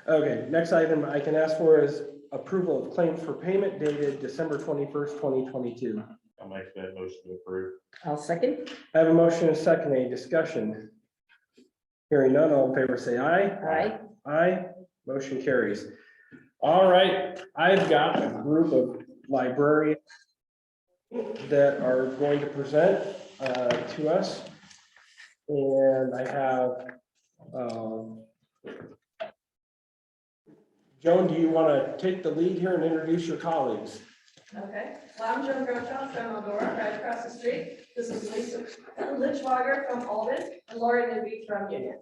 Okay, next item I can ask for is approval of claims for payment dated December 21st, 2022. I'll make that motion to approve. I'll second. I have a motion and a second. Any discussion? Hearing none, all in favor say aye. Aye. Aye, motion carries. All right, I've got a group of librarians that are going to present to us. And I have, Joan, do you want to take the lead here and introduce your colleagues? Okay, well, I'm Joan Grochow from Eldora, right across the street. This is Lisa Lichwager from Alden and Lori Newby from Union.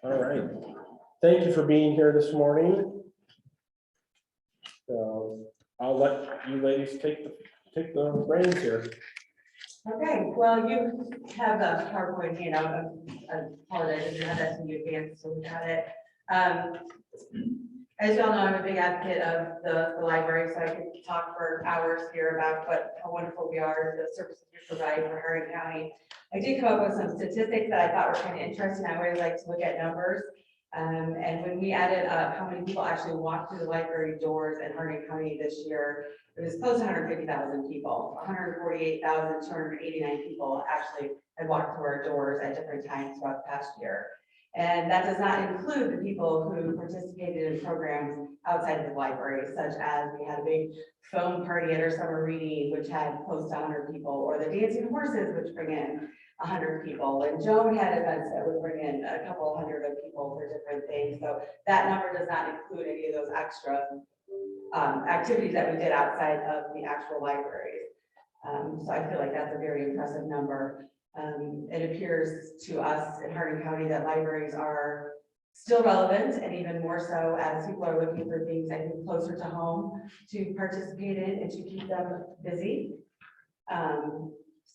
All right, thank you for being here this morning. So I'll let you ladies take the reins here. Okay, well, you have the PowerPoint, you know, I apologize, I didn't have that in advance, so we got it. As y'all know, I'm a big advocate of the library, so I could talk for hours here about how wonderful we are, the services we provide for Hardin County. I did come up with some statistics that I thought were kind of interesting. I always like to look at numbers. And when we added up how many people actually walked through the library doors in Hardin County this year, it was close to 150,000 people. 148,289 people actually had walked through our doors at different times throughout the past year. And that does not include the people who participated in programs outside of the library, such as we had a big foam party at our summer reading, which had close to 100 people, or the dancing horses, which bring in 100 people. And Joan had events that would bring in a couple hundred of people for different things. So that number does not include any of those extra activities that we did outside of the actual libraries. So I feel like that's a very impressive number. It appears to us in Hardin County that libraries are still relevant, and even more so as people are looking for things, I think, closer to home to participate in and to keep them busy.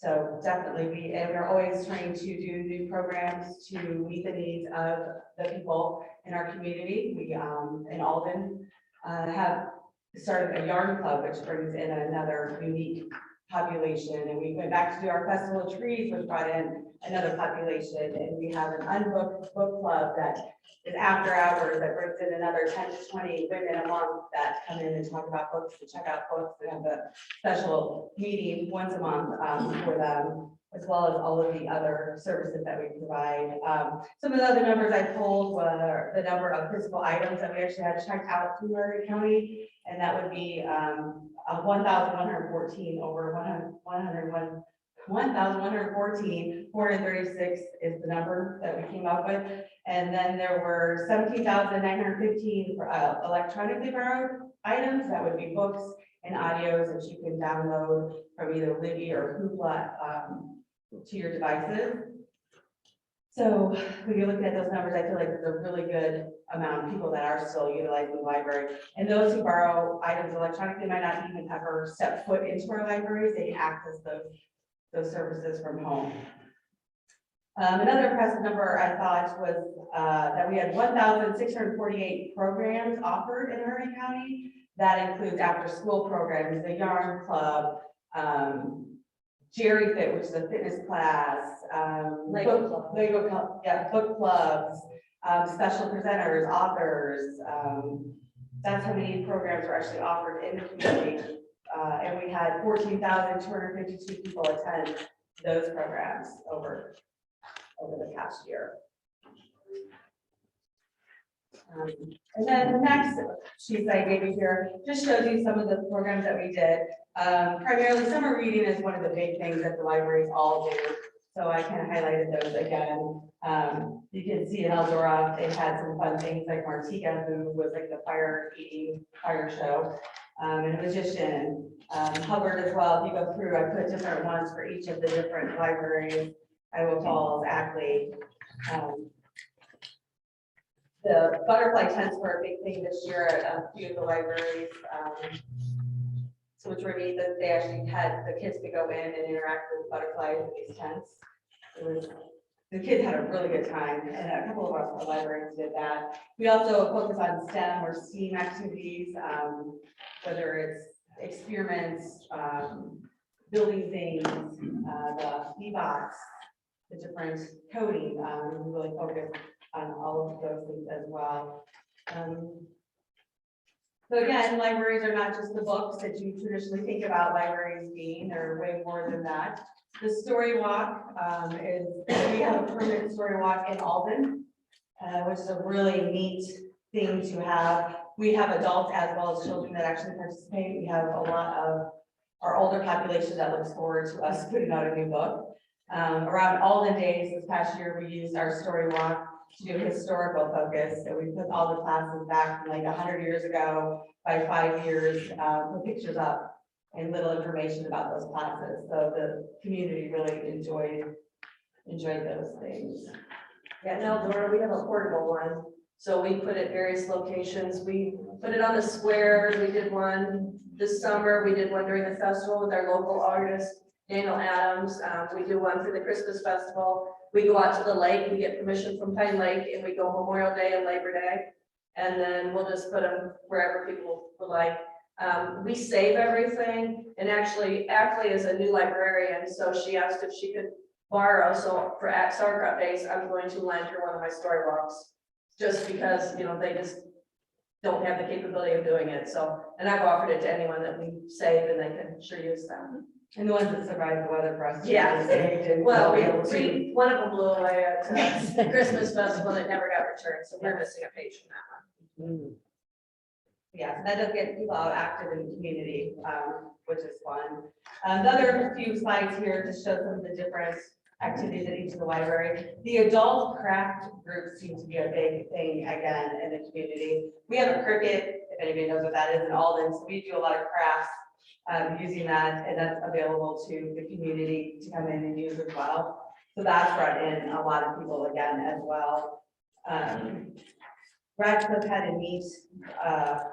So definitely we're always trying to do new programs to meet the needs of the people in our community. We in Alden have started a yarn club, which brings in another unique population, and we went back to do our festival of trees, which brought in another population, and we have an unbooked book club that is after hours that brings in another 10 to 20 women a month that come in and talk about books and check out books. We have a special meeting once a month for them, as well as all of the other services that we provide. Some of the other numbers I pulled were the number of physical items that we actually had checked out through Hardin County, and that would be 1,114 over 1,114, 436 is the number that we came up with. And then there were 17,915 electronically borrowed items. That would be books and audios that you can download from either Libby or Hoopla to your devices. So when you're looking at those numbers, I feel like there's a really good amount of people that are still utilizing the library. And those who borrow items electronically might not even ever step foot into our libraries. They can access those services from home. Another impressive number I thought was that we had 1,648 programs offered in Hardin County. That includes after school programs, the yarn club, Jerry Fit, which is a fitness class, book clubs, special presenters, authors. That's how many programs were actually offered in the community. And we had 14,252 people attend those programs over the past year. And then the next sheet I gave you here just shows you some of the programs that we did. Primarily summer reading is one of the big things that the libraries all do. So I kind of highlighted those again. You can see in Eldora, they had some fun things like Martika, who was like the fire show, and a magician, Hubbard as well. If you go through, I put different ones for each of the different libraries. Iowa Falls, Ackley. The butterfly tents were a big thing this year at a few of the libraries. So which were neat that they actually had the kids to go in and interact with butterflies in these tents. The kids had a really good time, and a couple of our libraries did that. We also focus on STEM or STEAM activities, whether it's experiments, building things, the e-box, the different coding. We really focus on all of those things as well. So again, libraries are not just the books that you traditionally think about libraries being, they're way more than that. The story walk is, we have a permanent story walk in Alden, which is a really neat thing to have. We have adults as well as children that actually participate. We have a lot of our older population that looks forward to us putting out a new book. Around Alden Days this past year, we used our story walk to do historical focus. So we put all the classes back from like 100 years ago by 5 years, put pictures up and little information about those classes. So the community really enjoyed those things. Yeah, in Eldora, we have a portable one, so we put it at various locations. We put it on the squares. We did one this summer. We did one during the festival with our local artist, Daniel Adams. We do one for the Christmas festival. We go out to the lake. We get permission from Pine Lake, and we go Memorial Day and Labor Day. And then we'll just put them wherever people would like. We save everything, and actually, Ackley is a new librarian, so she asked if she could borrow. So for Sauerkraut Days, I'm going to lend her one of my story walks, just because, you know, they just don't have the capability of doing it. So, and I've offered it to anyone that we save, and they can sure use them. And the ones that survived the weather for us. Yeah. Saved Well, we one of them blew away at the Christmas festival, and it never got returned, so we're missing a page from that one. Yeah, so that does get people out active in the community, which is fun. The other few slides here to show some of the different activities at each of the library. The adult craft groups seem to be a big thing again in the community. We have a cricket, if anybody knows what that is, in Alden, so we do a lot of crafts using that, and that's available to the community to come in and use as well. So that's brought in a lot of people again as well. Radcliffe had a neat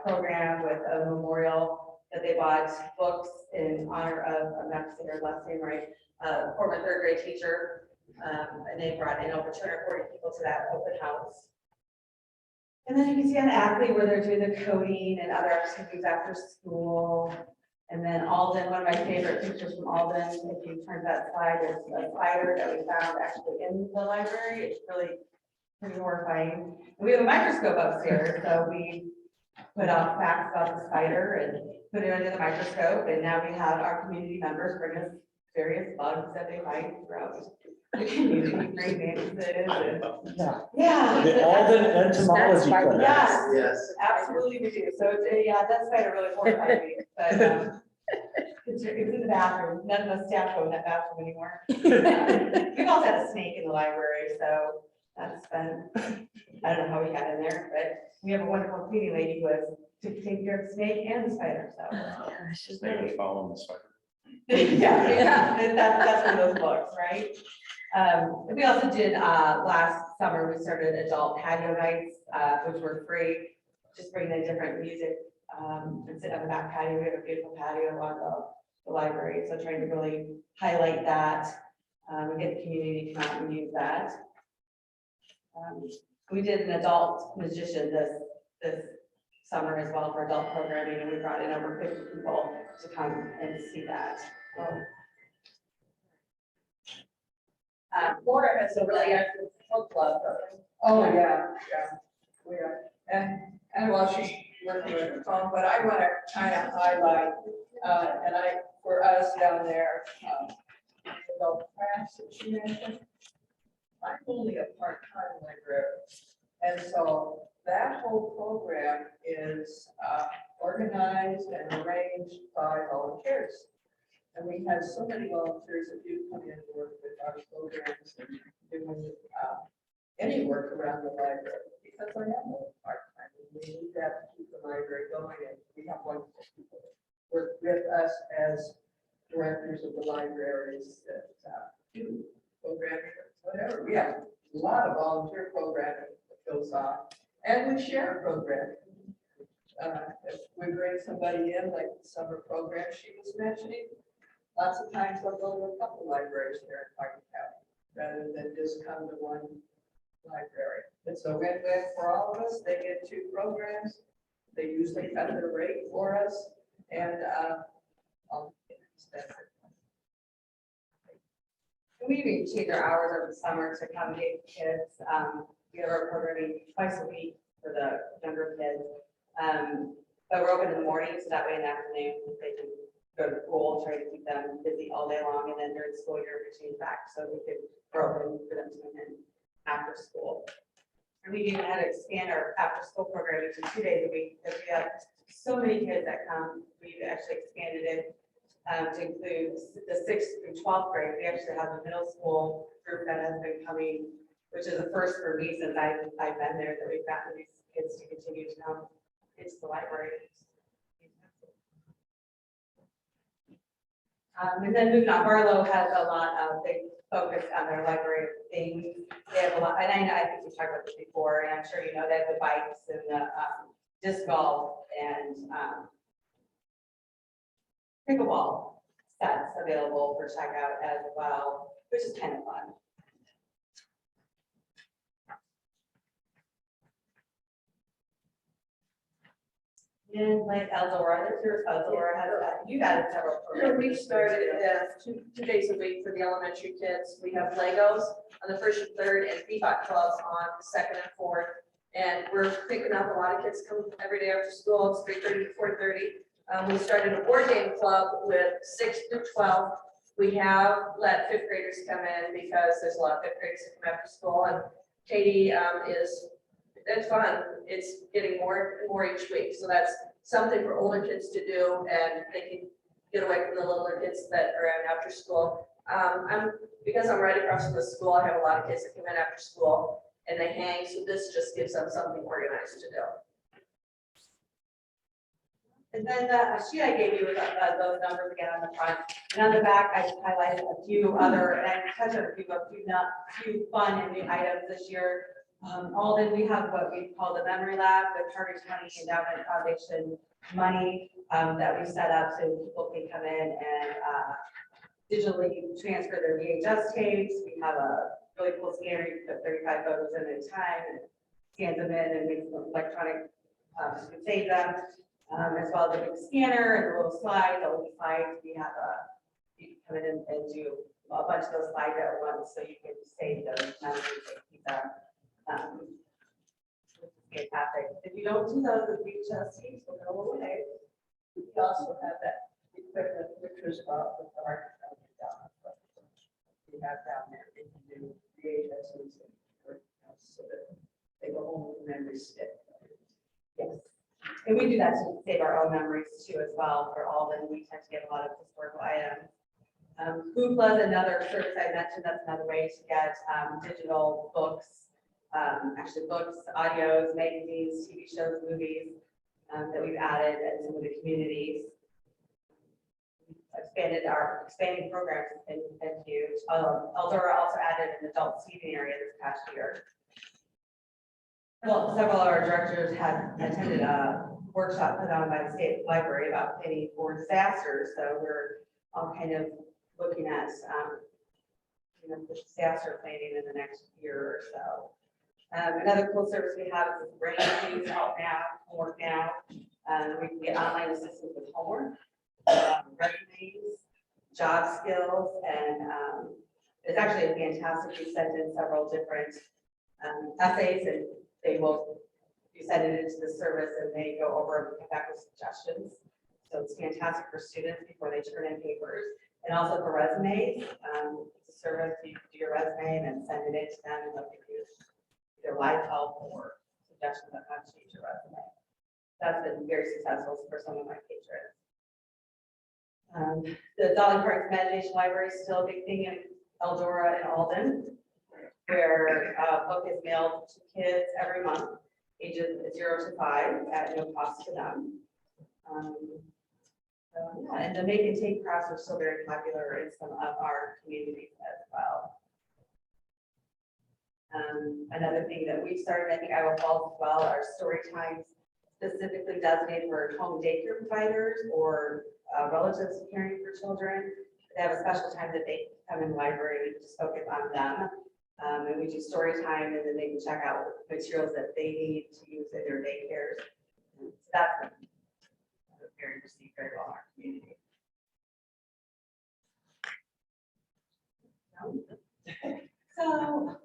program with a memorial that they bought books in honor of, I'm not saying her last name right, former third grade teacher. And they brought in over 240 people to that open house. And then you can see on Ackley where they're doing the coding and other activities after school. And then Alden, one of my favorite pictures from Alden, if you turn that slide, is a spider that we found actually in the library. It's really pretty horrifying. And we have a microscope upstairs, so we put out facts about the spider and put it under the microscope. And now we have our community members bring us various bugs that they find throughout the community, great mantises. Yeah. The Alden entomology clinic. Yes, Yes. absolutely we do. So yeah, that spider really horrified me, but it's in the bathroom. None of us staff go in that bathroom anymore. We've also had a snake in the library, so that's been, I don't know how we got in there, but we have a wonderful cleaning lady who has to take care of the snake and the spider, so. They would follow the spider. Yeah, that's one of those books, right? We also did, last summer, we started adult patio nights, which were free. Just bring in different music, and sit on the back patio. We have a beautiful patio along the library, so trying to really highlight that, and get the community to come out and use that. We did an adult magician this summer as well for adult programming, and we brought in over 50 people to come and see that. Laura has a really active book club. Oh, yeah. We are, and while she's working with the phone, but I want to kind of highlight, for us down there, adult crafts that she mentioned. I'm only a part-time librarian, and so that whole program is organized and arranged by volunteers. And we have so many volunteers that do come in and work with our programs and doing any work around the library, because I am a part-time, and we need that to keep the library going, and we have wonderful people work with us as directors of the libraries that do programming, whatever. We have a lot of volunteer programming that goes on, and we share programming. If we bring somebody in, like the summer program she was mentioning, lots of times they'll go to a couple libraries here in Hardin County, rather than just come to one library. It's a win-win for all of us. They get 2 programs. They usually cut their rate for us, and We even change our hours over the summer to accommodate the kids. We have our programming twice a week for the younger kids. But we're open in the morning, so that way in the afternoon, they can go to school, try to keep them busy all day long, and then during the school year, we change back, so we could, we're open for them to come in after school. And we even had to expand our after-school program to 2 days a week, because we have so many kids that come. We've actually expanded it to include the 6th through 12th grade. We actually have a middle school group that has been coming, which is a first for me since I've been there, that we've gotten these kids to continue to come into the library. And then moving on, Barlow has a lot of, they focus on their library things. They have a lot, and I think we talked about this before, and I'm sure you know that the bikes and the disc golf and pickleball sets available for checkout as well, which is kind of fun. And like Eldora, here's Eldora, you've added several So programs. we started two days a week for the elementary kids. We have Legos on the 1st and 3rd and bebop clubs on the 2nd and 4th. And we're picking up a lot of kids come every day after school. It's 3:30 to 4:30. We started a board game club with 6 through 12. We have let 5th graders come in because there's a lot of 5th graders that come after school. And Katie it's fun. It's getting more and more each week. So that's something for older kids to do, and they can get away from the littler kids that are out after school. Because I'm right across from the school, I have a lot of kids that come in after school and they hang. So this just gives them something organized to do. And then the sheet I gave you with those numbers again on the front, and on the back, I just highlighted a few other, and I touched on a few fun and new items this year. Alden, we have what we call the memory lab with Hardin County Endowment Foundation money that we set up so people can come in and digitally transfer their VHS tapes. We have a really cool scanner. You can put 35 photos in at a time and scans them in and makes them electronic, so you can save them. As well as a big scanner and the little slides, the little slides. We have you can come in and do a bunch of those slides at once so you can save those memories and keep them. Fantastic. If you don't do those, the VHS tapes will go away. We also have that equipment, which was about the art we have down there. They can do VHSs so that they go home with memory stick. Yes. And we do that to save our own memories too as well for all of them. We tend to get a lot of historical items. Hoopla is another service I mentioned. That's another way to get digital books. Actually books, audios, magazines, TV shows, movies that we've added in some of the communities. Expanding programs and huge. Eldora also added an adult seating area this past year. Well, several of our directors have attended a workshop put on by the state library about planning for disasters. So we're all kind of looking at disaster planning in the next year or so. Another cool service we have is brain things help now, homework now. We can get online assistance with homework, resumes, job skills, and it's actually fantastic. We sent in several different essays, and they will be sent it into the service, and they go over and come back with suggestions. So it's fantastic for students before they turn in papers, and also for resumes. It's a service you can do your resume and then send it in to them, and they'll give you either live help or suggestions on how to change your resume. That's been very successful for some of my patrons. The Dolly Park Imagination Library is still a big thing in Eldora and Alden, where a book is mailed to kids every month, ages 0 to 5, at no cost to them. Yeah, and the make and take crafts are still very popular in some of our communities as well. Another thing that we've started, I think Iowa Falls as well, are story times specifically designated for home daycare providers or relatives caring for children. They have a special time that they come in the library and just focus on them. And we do story time, and then they can check out materials that they need to use in their daycares. So that's very received very well in our community. So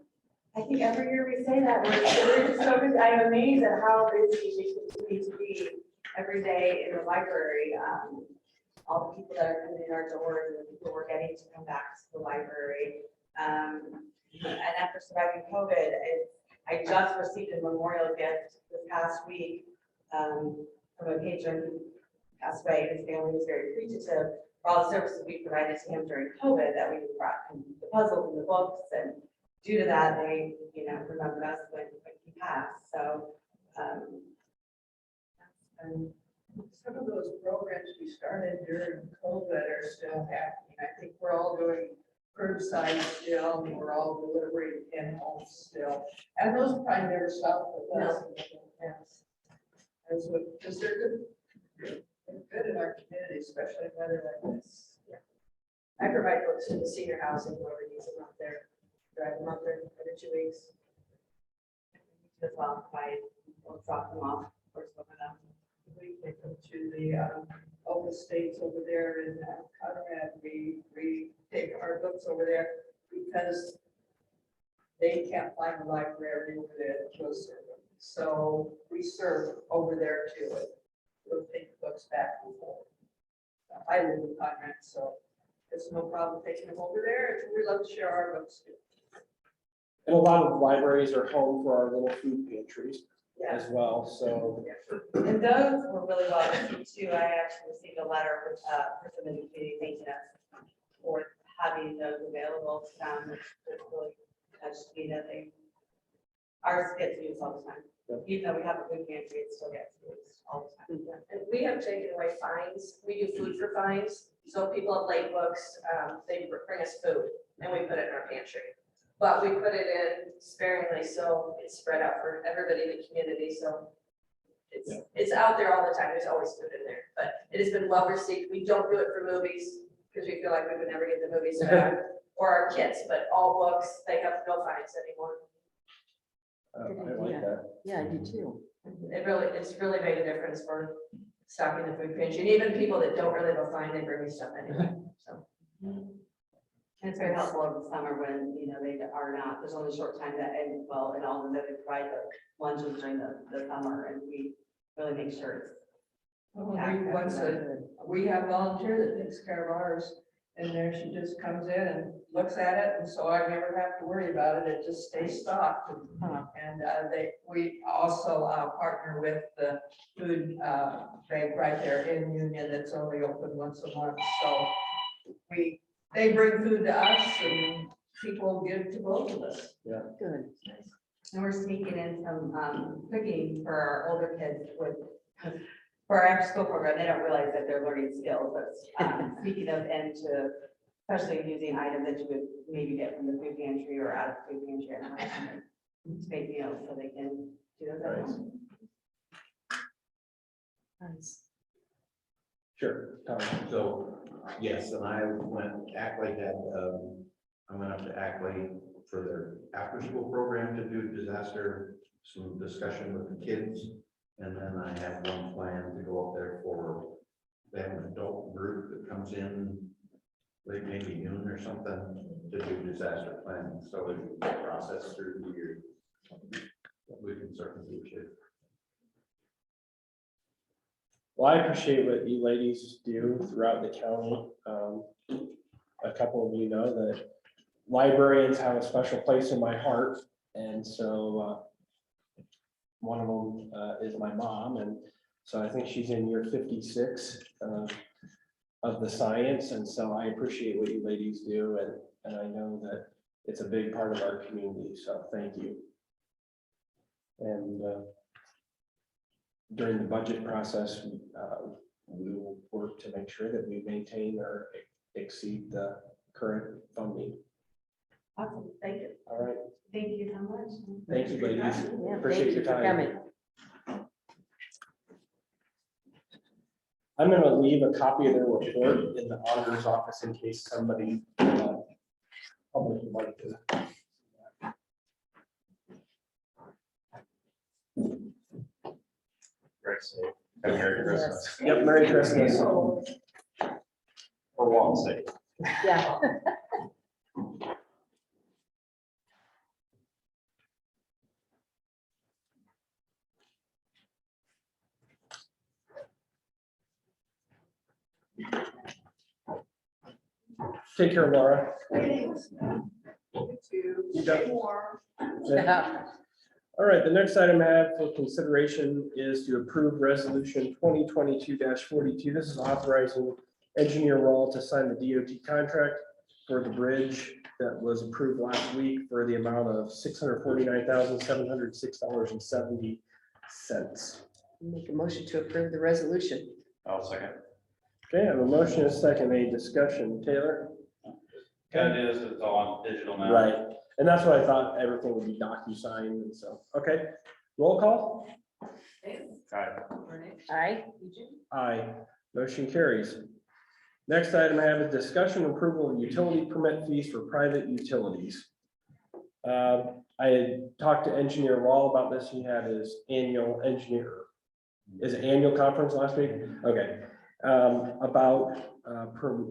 I think think every year we say that, we're just so busy. I'm amazed at how busy we continue to be every day in the library. All the people that are coming in our doors and the people we're getting to come back to the library. And after surviving COVID, I just received a memorial gift this past week from a patron who passed away. His family was very appreciative for all the services we provided to him during COVID, that we brought him the puzzles and the books, and due to that, they, remembered us when he passed. So, And some of those programs we started during COVID are still happening. I think we're all doing curbside still, and we're all delivering in home still. And those probably never stop with us. That's what, because they're good. They're good in our community, especially in weather like this. I provide books to the senior housing, whoever needs them up there, drive them up there every 2 weeks. as well, we'll drop them off for some of them. We take them to the open states over there in Conrad. We take our books over there because they can't find a library over there that will serve them. So we serve over there too. We'll take books back and forth. I live in Conrad, so it's no problem taking them over there. We love to share our books too. And a lot of libraries are home for our little food pantries Yeah. as well, so. And those were really well received too. I actually received a letter from some of the community thanking us for having those available to them. It's really touched me that ours gets used all the time. Yep. Even though we have a food pantry, it still gets used all the time. And we have taken away fines. We do food for fines. So people have late books, they bring us food and we put it in our pantry. But we put it in sparingly, so it's spread out for everybody in the community, so it's out there all the time. There's always food in there, but it has been well received. We don't do it for movies because we feel like we would never get the movies back or our kids, but all books, they have no fines anymore. I like that. Yeah, I do too. It's really made a difference for stocking the food pantry. And even people that don't really have a fine, they bring me stuff anyway, so. And it's very helpful over the summer when, they are not, there's only a short time that, and all of them that they provide the lunches during the summer, and we really make sure We have a volunteer that takes care of ours, and there she just comes in and looks at it, and so I never have to worry about it. It just stays stocked. And we also partner with the food bank right there in Union that's only open once a month. So they bring food to us and people give to both of us. Yeah. Good. And we're sneaking in some cooking for our older kids for our after school program. They don't realize that they're learning skills, but sneaking them into, especially using items that you would maybe get from the food pantry or out of the food pantry to make meals so they can do those at home. Nice. Sure. Tom. So, yes, and I went I went up to Ackley for their after-school program to do some discussion with the kids. And then I have one plan to go up there they have an adult group that comes in late maybe noon or something to do disaster planning. So we can process through the year. We can certainly do it. Well, I appreciate what you ladies do throughout the county. A couple of you know that librarians have a special place in my heart. And so one of them is my mom. And so I think she's in year 56 of the science. And so I appreciate what you ladies do. And I know that it's a big part of our community. So thank you. And during the budget process, we will work to make sure that we maintain or exceed the current funding. Awesome, thank you. All right. Thank you so much. Thank you, ladies. Yeah, Appreciate thank you your for time. coming. I'm going to leave a copy of their report in the auditor's office in case somebody public would like to. Great. So, Merry Christmas. Yep, Merry Christmas. For once sake. Yeah. Take care, Laura. Thanks. You got it. More. All right, the next item I have for consideration is to approve resolution 2022-42. This is authorizing engineer Rawl to sign the DOT contract for the bridge that was approved last week for the amount of $649,706.70. Make a motion to approve the resolution. I'll second. Okay, I have a motion and a second. Any discussion? Taylor? That is, it's all digital now. Right, and that's what I thought, everything would be DocuSign, and so, okay, roll call? Aye. Aye. Aye, motion carries. Next item I have is discussion and approval of utility permit fees for private utilities. I had talked to engineer Wall about this, he had his annual annual conference last week, okay. About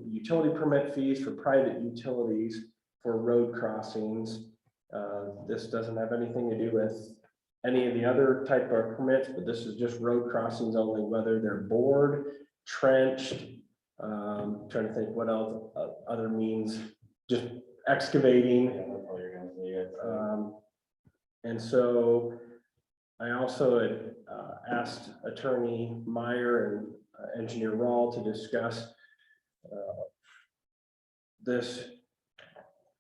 utility permit fees for private utilities for road crossings. This doesn't have anything to do with any of the other type of permits, but this is just road crossings only, whether they're bored, trenched, trying to think what else, other means, just excavating. And so I also had asked Attorney Meyer and Engineer Rawl to discuss this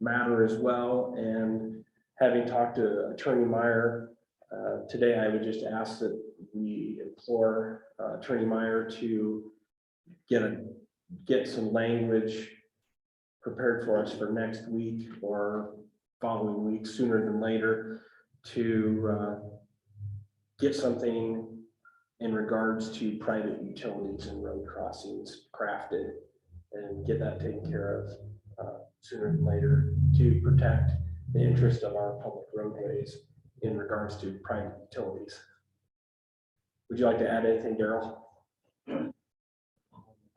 matter as well. And having talked to Attorney Meyer today, I would just ask that we implore Attorney Meyer to get some language prepared for us for next week or following week, sooner than later, to get something in regards to private utilities and road crossings crafted and get that taken care of sooner than later to protect the interest of our public roadways in regards to private utilities. Would you like to add anything, Daryl?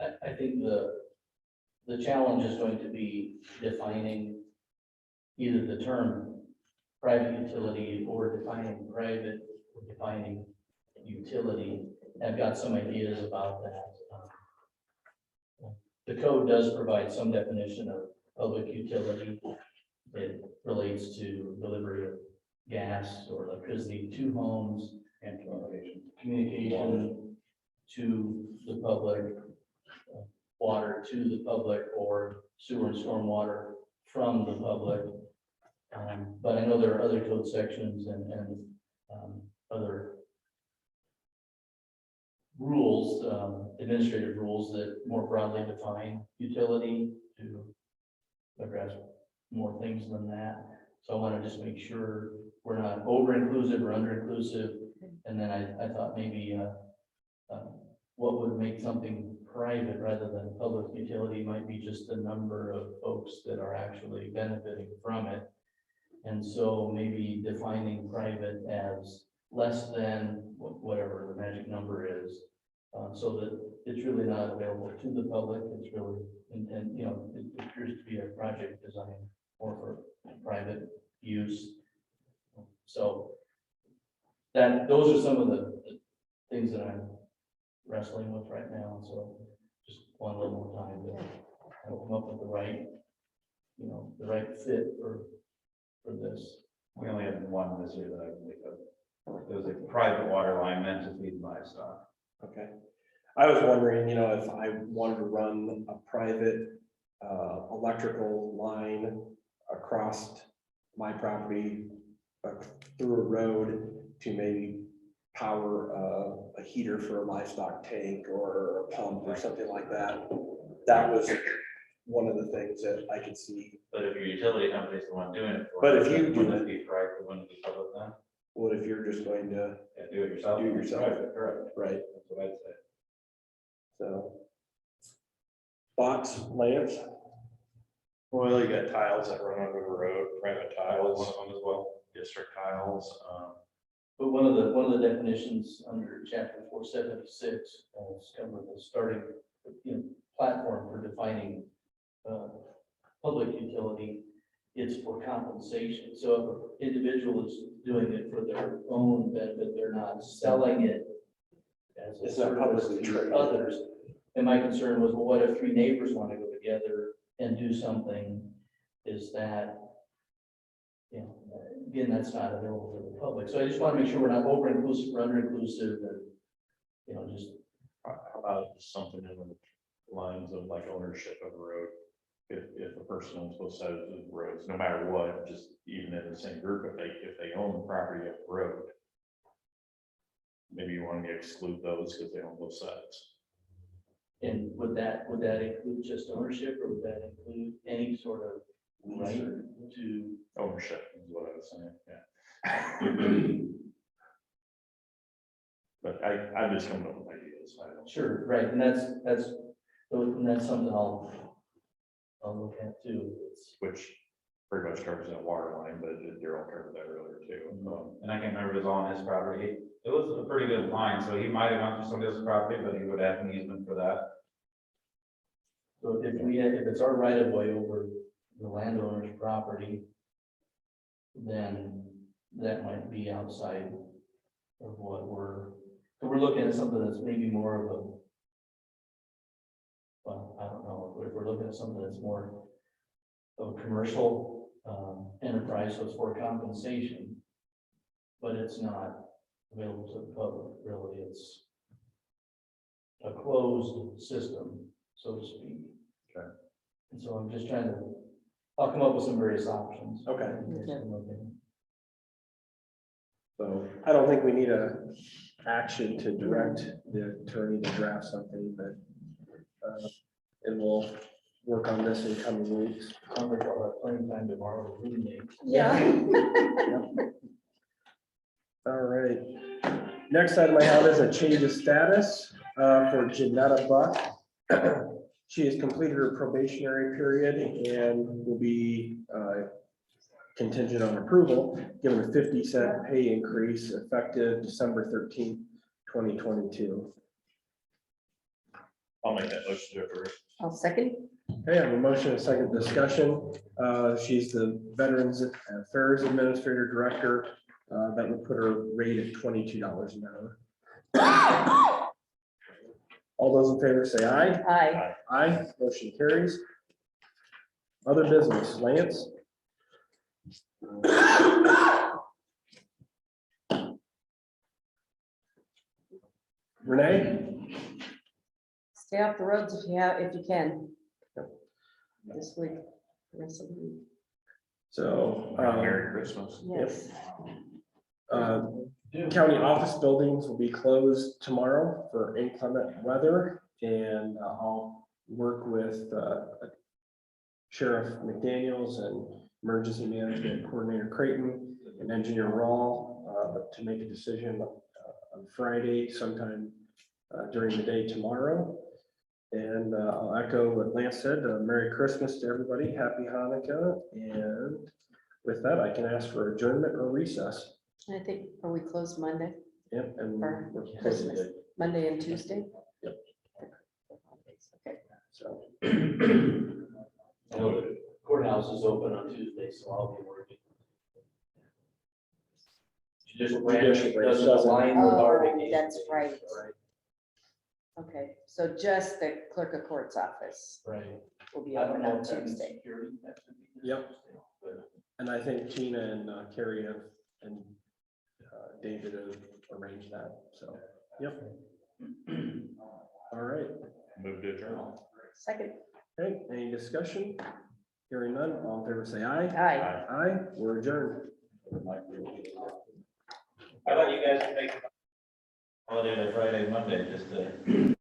I think the challenge is going to be defining either the term private utility or defining private or defining utility. I've got some ideas about that. The code does provide some definition of public utility. It relates to delivery of gas or electricity to homes and communication to the public, water to the public, or sewer and stormwater from the public. But I know there are other code sections and other rules, administrative rules that more broadly define utility to address more things than that. So I want to just make sure we're not over-inclusive or under-inclusive. And then I thought maybe what would make something private rather than public utility might be just the number of folks that are actually benefiting from it. And so maybe defining private as less than whatever the magic number is, so that it's really not available to the public. It's really intent, it appears to be a project designed more for private use. So those are some of the things that I'm wrestling with right now. So just want a little more time to come up with the right fit for this. We only had one this year that I can think of. It was a private water line meant to feed livestock. Okay. I was wondering, if I wanted to run a private electrical line across my property through a road to maybe power a heater for a livestock tank or a pump or something like that. That was one of the things that I could see. But if your utility company is the one doing it for But you, if you do wouldn't it- it be private, wouldn't it be public then? What if you're just going to, Yeah, do it yourself. Do it yourself. Private, correct. right? That's what I'd say. So. Thoughts, Lance? Well, you got tiles that run under the road, private tiles, one of them as well, district tiles. But one of the definitions under chapter 476 is kind of the starting, platform for defining public utility. It's for compensation. So if an individual is doing it for their own benefit, they're not selling it as a It's not service publicly to traded. others. And my concern was, well, what if three neighbors want to go together and do something, is that, you know, again, that's not available to the public. So I just want to make sure we're not over inclusive or under inclusive and, you know, just, How about something in the lines of like ownership of a road? If a person owns both sides of the roads, no matter what, just even in the same group, if they own the property up the road. Maybe you want to exclude those because they own both sides. and would that include just ownership, or would that include any sort of right to? Ownership is what I was saying, yeah. But I just come up with ideas. I don't. Sure, right, and that's something I'll look at too. It's, Which pretty much covers that water line, but Daryl covered that earlier too. And I can't remember if it was on his property. It was a pretty good line, so he might have gone through somebody else's property, but he would have an easement for that. so if it's our right of way over the landowner's property, then that might be outside of what we're looking at something that's maybe more of a, well, I don't know, if we're looking at something that's more of a commercial enterprise, so it's for compensation, but it's not available to the public, really, it's a closed system, so to speak. Okay. And so I'm just trying to, I'll come up with some various options. Okay. Okay. So I don't think we need a action to direct the attorney to draft something, but and we'll work on this in coming weeks. Sounds like I'll have plenty of time tomorrow to ruminate. Yeah. All right. Next item I have is a change of status for Janetta Buck. She has completed her probationary period and will be contingent on approval, given a 50-cent pay increase effective December 13th, 2022. I'll make that motion to approve. I'll second. Okay, I have a motion, a second discussion. She's the Veterans Affairs Administrator Director. That would put her rate at $22 an hour. All those in favor say aye. Aye. Aye, motion carries. Other business, Lance? Renee? Stay off the roads if you can. This week, the rest of the week. So, Merry Christmas. Yes. county office buildings will be closed tomorrow for inclement weather, and I'll work with Sheriff McDaniels and Emergency Management Coordinator Creighton and Engineer Rawl to make a decision on Friday sometime during the day tomorrow. And I'll echo what Lance said, Merry Christmas to everybody, Happy Hanukkah, and with that, I can ask for adjournment or recess. I think, are we closed Monday? Yep, and For we're closing Christmas, it. Monday and Tuesday? Yep. Okay. So, I know the courthouse is open on Tuesday, so I'll be working. Judicial branch doesn't align with our Oh, vacation. that's right. Okay, so just the clerk of court's office Right. will be I don't open know on if that means Tuesday. security, that should be Yep. Tuesday, but and I think Tina and Carrie have, and David have arranged that, so, yep. All right, Move to adjourn. Second, okay, any discussion? Hearing none, all in favor say aye. aye. Aye, we're adjourned. I thought you guys would make holiday by Friday, Monday, just to